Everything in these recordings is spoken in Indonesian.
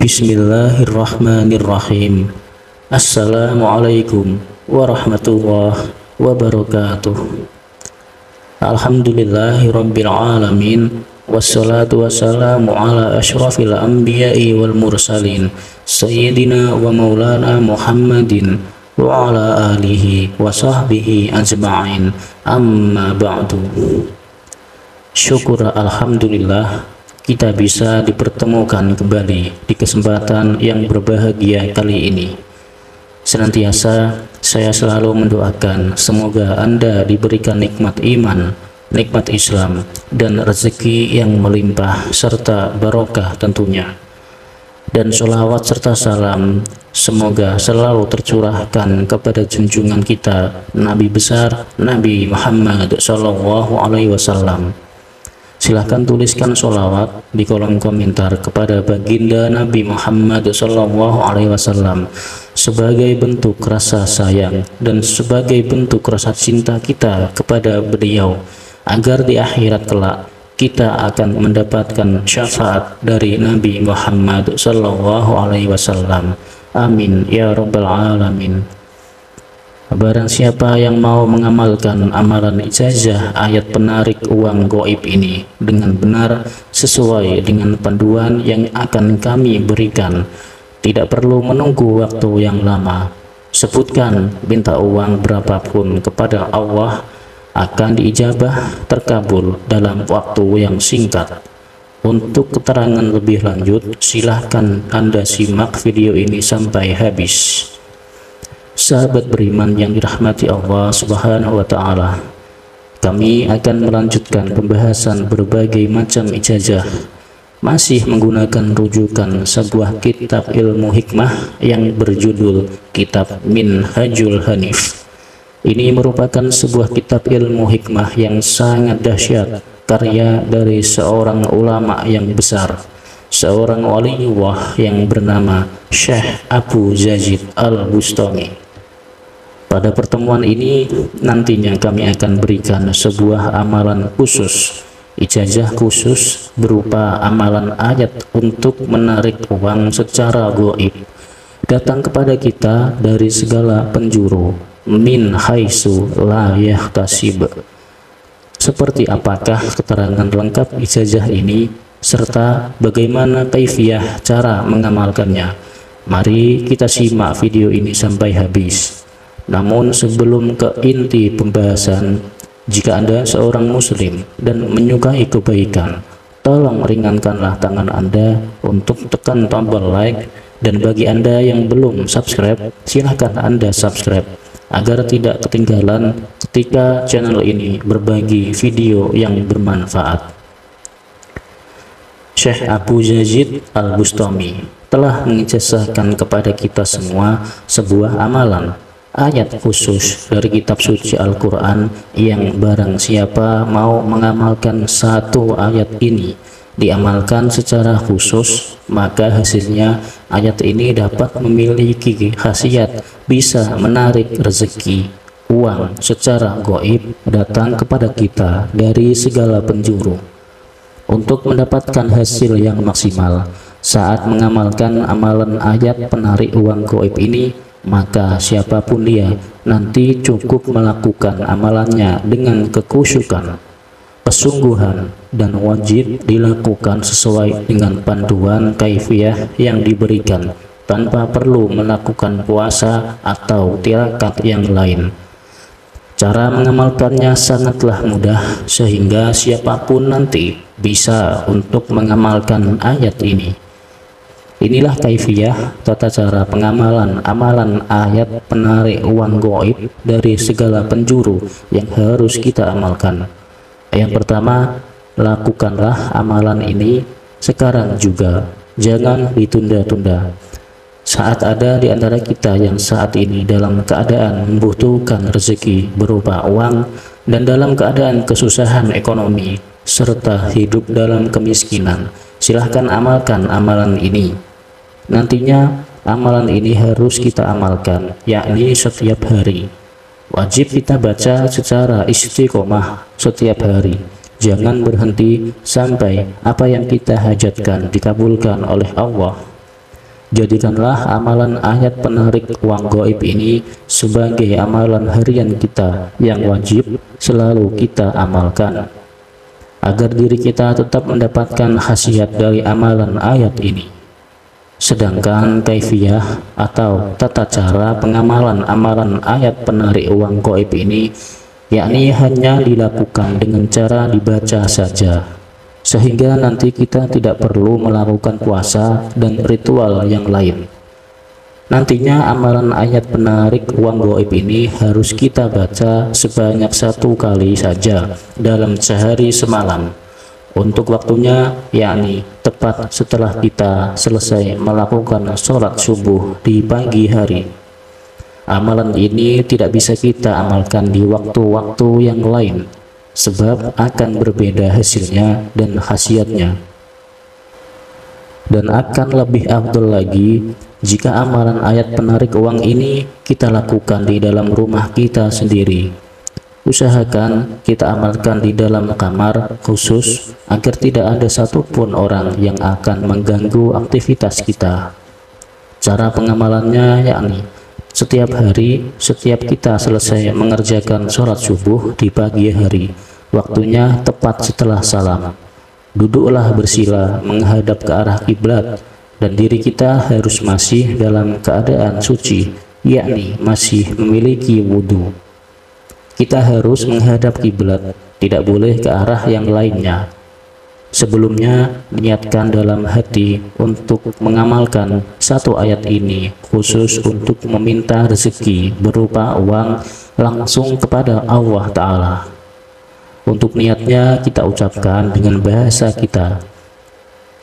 Bismillahirrahmanirrahim. Assalamualaikum warahmatullahi wabarakatuh. Alhamdulillahirabbil alamin. Wassalatu wassalamu ala asyrafil anbiya'i wal mursalin sayyidina wa maulana Muhammadin wa ala alihi wa sahbihi ajma'in. Amma ba'du. Syukur alhamdulillah kita bisa dipertemukan kembali di kesempatan yang berbahagia kali ini. Senantiasa saya selalu mendoakan semoga Anda diberikan nikmat iman, nikmat Islam, dan rezeki yang melimpah serta barokah tentunya. Dan sholawat serta salam semoga selalu tercurahkan kepada junjungan kita Nabi besar Nabi Muhammad SAW. Silahkan tuliskan sholawat di kolom komentar kepada baginda Nabi Muhammad SAW sebagai bentuk rasa sayang dan sebagai bentuk rasa cinta kita kepada beliau, agar di akhirat kelak kita akan mendapatkan syafaat dari Nabi Muhammad SAW. Amin ya rabbal alamin. Barang siapa yang mau mengamalkan amalan ijazah ayat penarik uang goib ini dengan benar sesuai dengan panduan yang akan kami berikan, tidak perlu menunggu waktu yang lama. Sebutkan minta uang berapapun kepada Allah, akan diijabah terkabul dalam waktu yang singkat. Untuk keterangan lebih lanjut, silahkan Anda simak video ini sampai habis. Sahabat beriman yang dirahmati Allah Subhanahu wa Ta'ala, kami akan melanjutkan pembahasan berbagai macam ijazah, masih menggunakan rujukan sebuah kitab ilmu hikmah yang berjudul Kitab Minhajul Hanif. Ini merupakan sebuah kitab ilmu hikmah yang sangat dahsyat, karya dari seorang ulama yang besar, seorang waliullah yang bernama Syekh Abu Yazid Al-Bustami. Pada pertemuan ini nantinya kami akan berikan sebuah amalan khusus, ijazah khusus berupa amalan ayat untuk menarik uang secara gaib datang kepada kita dari segala penjuru, min haitsu la yahtasib. Seperti apakah keterangan lengkap ijazah ini serta bagaimana kaifiyah cara mengamalkannya? Mari kita simak video ini sampai habis. Namun sebelum ke inti pembahasan, jika Anda seorang muslim dan menyukai kebaikan, tolong ringankanlah tangan Anda untuk tekan tombol like, dan bagi Anda yang belum subscribe, silahkan Anda subscribe agar tidak ketinggalan ketika channel ini berbagi video yang bermanfaat. Syekh Abu Yazid Al-Bustami telah mengijazahkan kepada kita semua sebuah amalan ayat khusus dari kitab suci Al-Quran yang barang siapa mau mengamalkan satu ayat ini, diamalkan secara khusus, maka hasilnya ayat ini dapat memiliki khasiat bisa menarik rezeki, uang secara gaib datang kepada kita dari segala penjuru. Untuk mendapatkan hasil yang maksimal saat mengamalkan amalan ayat penarik uang gaib ini, maka siapapun dia nanti cukup melakukan amalannya dengan kekhusyukan, kesungguhan, dan wajib dilakukan sesuai dengan panduan kaifiyah yang diberikan tanpa perlu melakukan puasa atau tirakat yang lain. Cara mengamalkannya sangatlah mudah sehingga siapapun nanti bisa untuk mengamalkan ayat ini. Inilah kaifiyah tata cara pengamalan amalan ayat penarik uang gaib dari segala penjuru yang harus kita amalkan. Yang pertama, lakukanlah amalan ini sekarang juga, jangan ditunda-tunda. Saat ada di antara kita yang saat ini dalam keadaan membutuhkan rezeki berupa uang dan dalam keadaan kesusahan ekonomi serta hidup dalam kemiskinan, silahkan amalkan amalan ini. Nantinya amalan ini harus kita amalkan, yakni setiap hari. Wajib kita baca secara istiqomah setiap hari. Jangan berhenti sampai apa yang kita hajatkan dikabulkan oleh Allah. Jadikanlah amalan ayat penarik uang gaib ini sebagai amalan harian kita yang wajib selalu kita amalkan, agar diri kita tetap mendapatkan khasiat dari amalan ayat ini. Sedangkan kaifiyah atau tata cara pengamalan amalan ayat penarik uang gaib ini, yakni hanya dilakukan dengan cara dibaca saja, sehingga nanti kita tidak perlu melakukan puasa dan ritual yang lain. Nantinya amalan ayat penarik uang gaib ini harus kita baca sebanyak 1 kali saja dalam sehari semalam. Untuk waktunya yakni tepat setelah kita selesai melakukan sholat subuh di pagi hari. Amalan ini tidak bisa kita amalkan di waktu-waktu yang lain, sebab akan berbeda hasilnya dan khasiatnya. Dan akan lebih afdol lagi jika amalan ayat penarik uang ini kita lakukan di dalam rumah kita sendiri. Usahakan kita amalkan di dalam kamar khusus agar tidak ada satupun orang yang akan mengganggu aktivitas kita. Cara pengamalannya yakni setiap hari, setiap kita selesai mengerjakan sholat subuh di pagi hari, waktunya tepat setelah salam, duduklah bersila menghadap ke arah kiblat, dan diri kita harus masih dalam keadaan suci, yakni masih memiliki wudhu. Kita harus menghadap kiblat, tidak boleh ke arah yang lainnya. Sebelumnya, niatkan dalam hati untuk mengamalkan 1 ayat ini khusus untuk meminta rezeki berupa uang langsung kepada Allah Ta'ala. Untuk niatnya kita ucapkan dengan bahasa kita.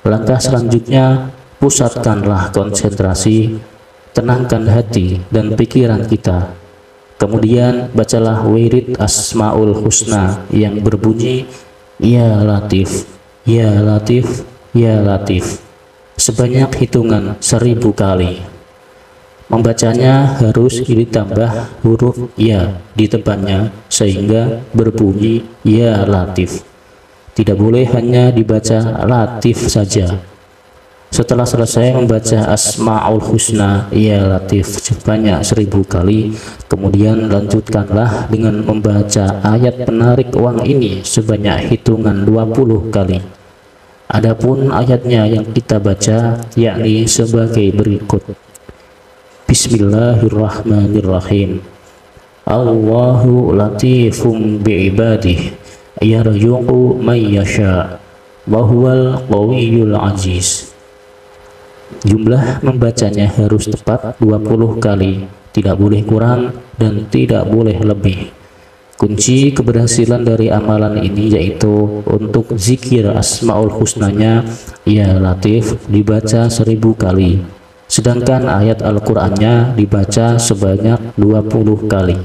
Langkah selanjutnya, pusatkanlah konsentrasi, tenangkan hati dan pikiran kita. Kemudian bacalah wirid Asmaul Husna yang berbunyi Ya Latif, Ya Latif, Ya Latif sebanyak hitungan 1000 kali. Membacanya harus ditambah huruf Ya di depannya sehingga berbunyi Ya Latif. Tidak boleh hanya dibaca Latif saja. Setelah selesai membaca Asmaul Husna Ya Latif sebanyak 1000 kali, kemudian lanjutkanlah dengan membaca ayat penarik uang ini sebanyak hitungan 20 kali. Adapun ayatnya yang kita baca yakni sebagai berikut. Bismillahirrahmanirrahim. Allahu latifum bi'ibadih yarzuqu may yasha wa huwal qawiyyul aziz. Jumlah membacanya harus tepat 20 kali, tidak boleh kurang dan tidak boleh lebih. Kunci keberhasilan dari amalan ini yaitu untuk zikir Asmaul Husnanya Ya Latif dibaca 1000 kali, sedangkan ayat Al-Qur'annya dibaca sebanyak 20 kali.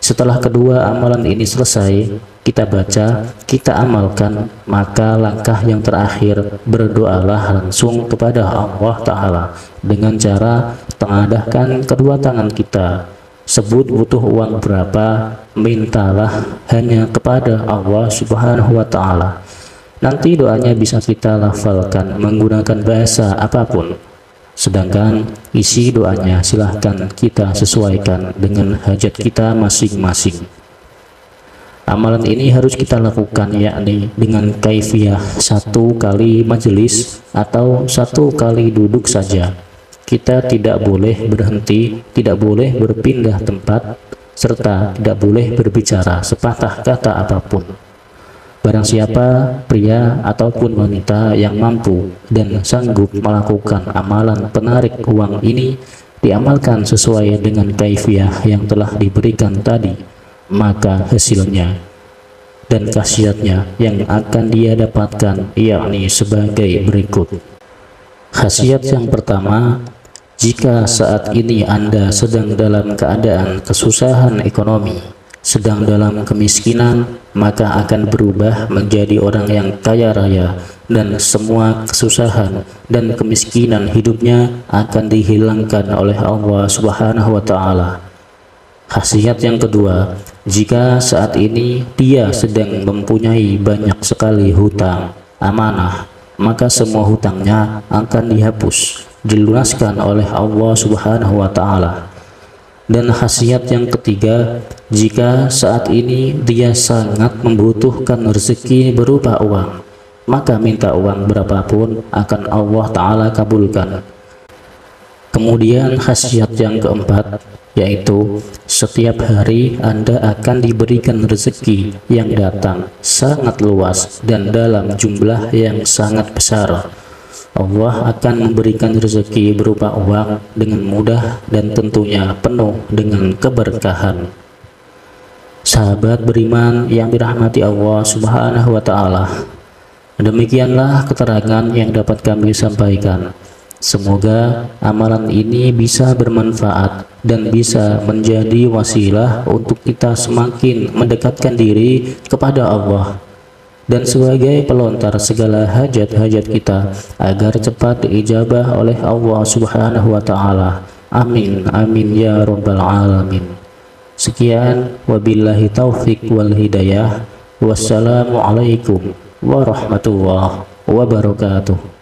Setelah kedua amalan ini selesai, kita baca, kita amalkan, maka langkah yang terakhir berdoalah langsung kepada Allah Ta'ala dengan cara tengadahkan kedua tangan kita. Sebut butuh uang berapa, mintalah hanya kepada Allah Subhanahu wa Ta'ala. Nanti doanya bisa kita lafalkan menggunakan bahasa apapun. Sedangkan isi doanya silahkan kita sesuaikan dengan hajat kita masing-masing. Amalan ini harus kita lakukan yakni dengan kaifiyah 1 kali majelis atau 1 kali duduk saja. Kita tidak boleh berhenti, tidak boleh berpindah tempat, serta tidak boleh berbicara sepatah kata apapun. Barang siapa pria ataupun wanita yang mampu dan sanggup melakukan amalan penarik uang ini, diamalkan sesuai dengan kaifiyah yang telah diberikan tadi, maka hasilnya dan khasiatnya yang akan dia dapatkan yakni sebagai berikut. Khasiat yang pertama, jika saat ini Anda sedang dalam keadaan kesusahan ekonomi, sedang dalam kemiskinan, maka akan berubah menjadi orang yang kaya raya, dan semua kesusahan dan kemiskinan hidupnya akan dihilangkan oleh Allah Subhanahu wa Ta'ala. Khasiat yang kedua, jika saat ini dia sedang mempunyai banyak sekali hutang, amanah, maka semua hutangnya akan dihapus dilunaskan oleh Allah Subhanahu wa Ta'ala. Dan khasiat yang ketiga, jika saat ini dia sangat membutuhkan rezeki berupa uang, maka minta uang berapapun akan Allah Ta'ala kabulkan. Kemudian khasiat yang keempat, yaitu setiap hari Anda akan diberikan rezeki yang datang sangat luas dan dalam jumlah yang sangat besar. Allah akan memberikan rezeki berupa uang dengan mudah dan tentunya penuh dengan keberkahan. Sahabat beriman yang dirahmati Allah Subhanahu wa Ta'ala, demikianlah keterangan yang dapat kami sampaikan. Semoga amalan ini bisa bermanfaat dan bisa menjadi wasilah untuk kita semakin mendekatkan diri kepada Allah, dan sebagai pelontar segala hajat-hajat kita agar cepat diijabah oleh Allah Subhanahu wa Ta'ala. Amin amin ya rabbal alamin. Sekian, wabillahi taufik wal hidayah. Wassalamualaikum warahmatullahi wabarakatuh.